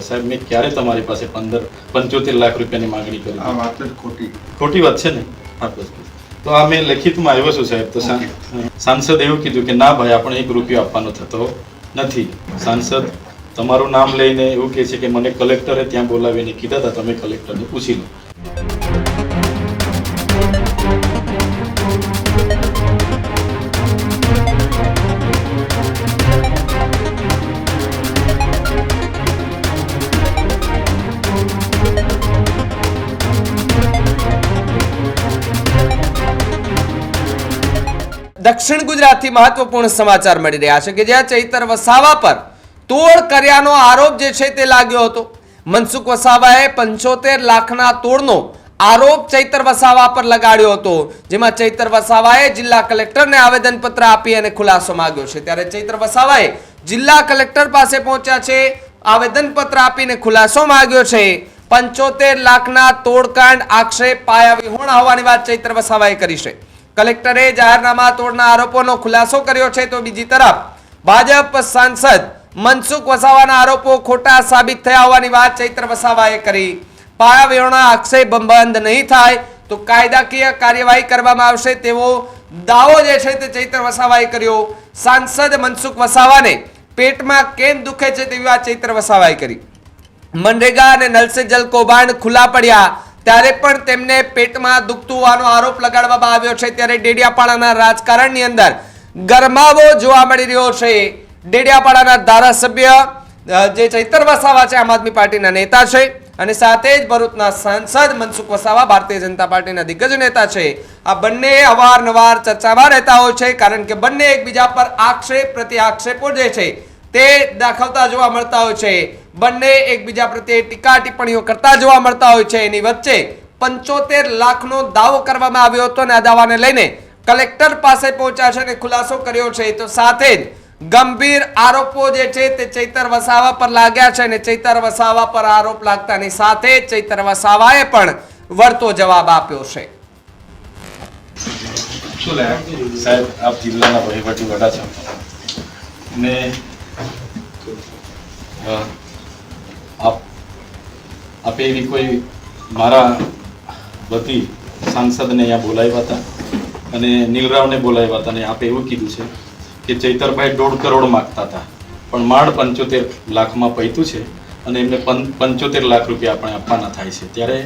સાહેબ, મેં ક્યારે તમારી પાસે 75 લાખ રૂપિયાની માંગણી કરી? આ વાત જ ખોટી વાત છે ને? હા, બસ બસ. તો આ મેં લેખિતમાં આવ્યો છું સાહેબ. તો સાંસદ એવું કીધું કે ના ભાઈ, આપણે 1 રૂપિયો આપવાનો થતો નથી. સાંસદ તમારું નામ લઈને એવું કહે છે કે મને કલેક્ટરે ત્યાં બોલાવીને કીધા હતા, તમે કલેક્ટરને પૂછી લો. દક્ષિણ ગુજરાતથી મહત્વપૂર્ણ સમાચાર મળી રહ્યા છે કે જ્યાં ચૈતર વસાવા પર તોડ કર્યાનો આરોપ જે છે તે લાગ્યો હતો. મનસુખ વસાવાએ 75 લાખના તોડનો આરોપ ચૈતર વસાવા પર લગાડ્યો હતો, જેમાં ચૈતર વસાવાએ જિલ્લા કલેક્ટરને આવેદનપત્ર આપી અને ખુલાસો માંગ્યો છે. ત્યારે ચૈતર વસાવાએ જિલ્લા કલેક્ટર પાસે પહોંચ્યા છે, આવેદનપત્ર આપીને ખુલાસો માંગ્યો છે. 75 લાખના તોડકાંડ આક્ષેપ પાયા વિહોણા હોવાની વાત ચૈતર વસાવાએ કરી છે. કલેક્ટરે જાહેરનામા તોડના આરોપોનો ખુલાસો કર્યો છે, તો બીજી તરફ ભાજપ સાંસદ મનસુખ વસાવાના આરોપો ખોટા સાબિત થયા હોવાની વાત ચૈતર વસાવાએ કરી. પાયા વિહોણા આક્ષેપ બંધ નહીં થાય તો કાયદાકીય કાર્યવાહી કરવામાં આવશે તેવો દાવો જે છે તે ચૈતર વસાવાએ કર્યો. સાંસદ મનસુખ વસાવાને પેટમાં કેમ દુખે છે તેવી વાત ચૈતર વસાવાએ કરી. મનરેગા અને નલ સે જલ કૌભાંડ ખુલ્લા પડ્યા ત્યારે પણ તેમને પેટમાં દુખતું હોવાનો આરોપ લગાડવામાં આવ્યો છે. ત્યારે ડેડિયાપાડાના રાજકારણની અંદર ગરમાવો જોવા મળી રહ્યો છે. ડેડિયાપાડાના ધારાસભ્ય જે ચૈતર વસાવા છે આમ આદમી પાર્ટીના નેતા છે, અને સાથે જ ભરૂચના સાંસદ મનસુખ વસાવા ભારતીય જનતા પાર્ટીના દિગ્ગજ નેતા છે. આ બંને અવારનવાર ચર્ચામાં રહેતા હોય છે, કારણ કે બંને એકબીજા પર આક્ષેપ પ્રતિ આક્ષેપો જે છે તે દાખવતા જોવા મળતા હોય છે. બંને એકબીજા પ્રત્યે ટીકા ટિપ્પણીઓ કરતા જોવા મળતા હોય છે. એની વચ્ચે 75 લાખનો દાવો કરવામાં આવ્યો હતો અને આ દાવાને લઈને કલેક્ટર પાસે પહોંચ્યા છે અને ખુલાસો કર્યો છે. તો સાથે જ ગંભીર આરોપો જે છે તે ચૈતર વસાવા પર લાગ્યા છે, અને ચૈતર વસાવા પર આરોપ લાગતાની સાથે ચૈતર વસાવાએ પણ વળતો જવાબ આપ્યો છે. સાહેબ, આપ જિલ્લાના વહીવટી વડા છો ને આપે એવી કોઈ મારા વતી સાંસદને અહીંયા બોલાવ્યા હતા અને નીલરાવને બોલાવ્યા હતા, અને આપે એવું કીધું છે કે ચૈતરભાઈ 1.5 કરોડ માગતા હતા, પણ માંડ 75 લાખમાં પૈતું છે અને એમને 75 લાખ રૂપિયા આપણે આપવાના થાય છે. ત્યારે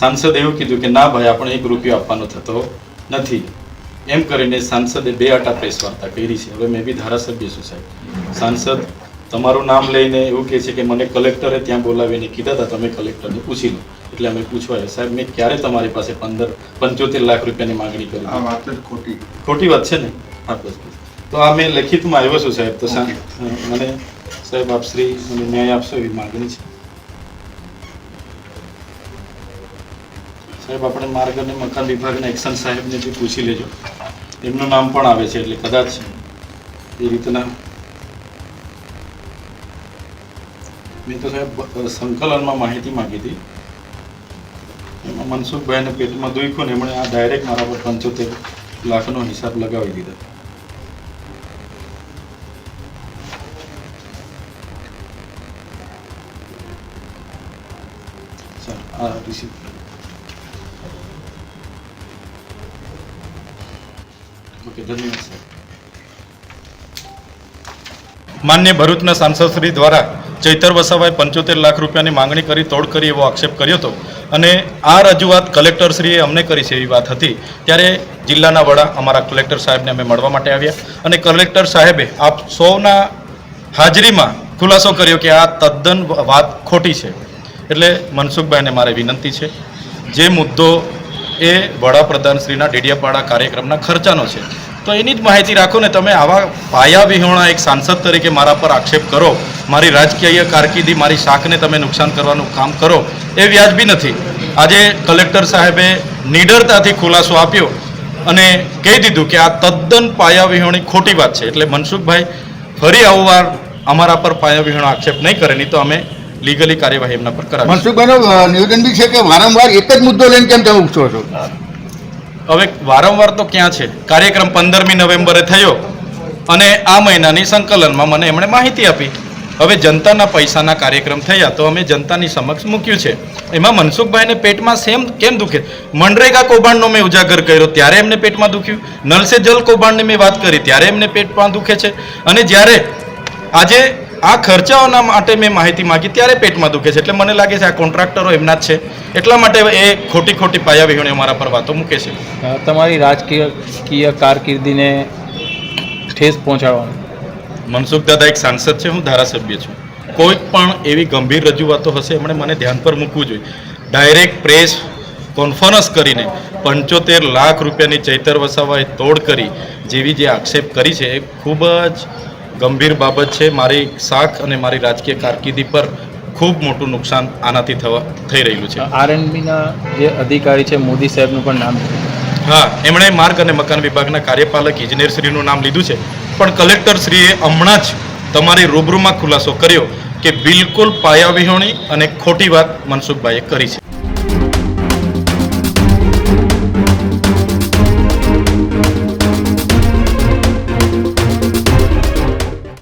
સાંસદે એવું કીધું કે ના ભાઈ, આપણે 1 રૂપિયો આપવાનો થતો નથી. એમ કરીને સાંસદે 2 આટા પ્રેસ વાર્તા કરી છે. હવે મેં બી ધારાસભ્ય છું સાહેબ. સાંસદ તમારું નામ લઈને એવું કહે છે કે મને કલેક્ટરે ત્યાં બોલાવીને કીધા હતા, તમે કલેક્ટરને પૂછી લો. એટલે અમે પૂછવા સાહેબ, મેં ક્યારે તમારી પાસે 75 લાખ રૂપિયાની માંગણી કરી? આ વાત જ ખોટી વાત છે ને? હા, બસ બસ. તો આ મેં લેખિતમાં આવ્યો છું સાહેબ. તો મને સાહેબ આપ શ્રી મને ન્યાય આપશો એવી માંગણી છે સાહેબ. આપણે માર્ગ અને મકાન વિભાગના એક્શન સાહેબને બી પૂછી લેજો, એમનું નામ પણ આવે છે, એટલે કદાચ એ રીતના. મેં તો સાહેબ સંકલનમાં માહિતી માંગી હતી, એમાં મનસુખભાઈને પેટમાં દુખ્યું ને એમણે આ ડાયરેક્ટ મારા પર 75 લાખનો હિસાબ લગાવી દીધો. આ રિસીપ્ટ. ઓકે, ધન્યવાદ સાહેબ. માન્ય ભરૂચના સાંસદ શ્રી દ્વારા ચૈતર વસાવાએ 75 લાખ રૂપિયાની માંગણી કરી તોડ કરી એવો આક્ષેપ કર્યો હતો, અને આ રજૂઆત કલેક્ટરશ્રીએ અમને કરી છે એવી વાત હતી. ત્યારે જિલ્લાના વડા અમારા કલેક્ટર સાહેબને અમે મળવા માટે આવ્યા, અને કલેક્ટર સાહેબે આપ સૌના હાજરીમાં ખુલાસો કર્યો કે આ તદ્દન વાત ખોટી છે. એટલે મનસુખભાઈને મારે વિનંતી છે, જે મુદ્દો એ વડાપ્રધાનશ્રીના ડેડિયાપાડા કાર્યક્રમના ખર્ચાનો છે, તો એની જ માહિતી રાખો ને. તમે આવા પાયા વિહોણા એક સાંસદ તરીકે મારા પર આક્ષેપ કરો, મારી રાજકીય કારકિર્દી, મારી શાખને તમે નુકસાન કરવાનું કામ કરો, એ વ્યાજબી નથી. આજે કલેક્ટર સાહેબે નિડરતાથી ખુલાસો આપ્યો અને કહી દીધું કે આ તદ્દન પાયા વિહોણી ખોટી વાત છે. એટલે મનસુખભાઈ ફરી આવવાર અમારા પર પાયા વિહોણો આક્ષેપ નહીં કરે, નહીં તો અમે લીગલી કાર્યવાહી એમના પર કરાવીશું. મનસુખભાઈનું નિવેદન બી છે કે વારંવાર એક જ મુદ્દો લઈને કેમ તમે ઉઠો છો? હવે વારંવાર તો ક્યાં છે, કાર્યક્રમ 15મી નવેમ્બરે થયો અને આ મહિનાની સંકલનમાં મને એમણે માહિતી આપી હવે જનતાના પૈસાના કાર્યક્રમ થયા તો અમે જનતાની સમક્ષ મૂક્યું છે. એમાં મનસુખભાઈને પેટમાં સેમ કેમ દુખે? મનરેગા કૌભાંડનો મેં ઉજાગર કર્યો ત્યારે એમને પેટમાં દુખ્યું. નલ સે જલ કૌભાંડની મેં વાત કરી ત્યારે એમને પેટમાં દુખે છે. અને જ્યારે આજે આ ખર્ચાઓના માટે મેં માહિતી માંગી ત્યારે પેટમાં દુખે છે. એટલે મને લાગે છે આ કોન્ટ્રાક્ટરો એમના જ છે. એટલા માટે એ ખોટી પાયાવિહોણી અમારા પર વાતો મૂકે છે. તમારી રાજકીય કારકિર્દીને ઠેસ પહોંચાડવાનું. મનસુખ દાદા એક સાંસદ છે, હું ધારાસભ્ય છું. કોઈ પણ એવી ગંભીર રજૂઆતો હશે એમણે મને ધ્યાન પર મૂકવું જોઈએ. ડાયરેક્ટ પ્રેસ કોન્ફરન્સ કરીને 75 લાખ રૂપિયાની ચૈતર વસાવાએ તોડ કરી જેવી જે આક્ષેપ કરી છે એ ખૂબ જ ગંભીર બાબત છે. મારી શાખ અને મારી રાજકીય કારકિર્દી પર ખૂબ મોટું નુકસાન આનાથી થઈ રહ્યું છે. આરએનબીના જે અધિકારી છે મોદી સાહેબનું પણ નામ છે. હા, એમણે માર્ગ અને મકાન વિભાગના કાર્યપાલક ઇજનેરશ્રીનું નામ લીધું છે, પણ કલેક્ટરશ્રીએ હમણાં જ તમારી રૂબરૂમાં ખુલાસો કર્યો કે બિલકુલ પાયાવિહોણી અને ખોટી વાત મનસુખભાઈએ કરી છે.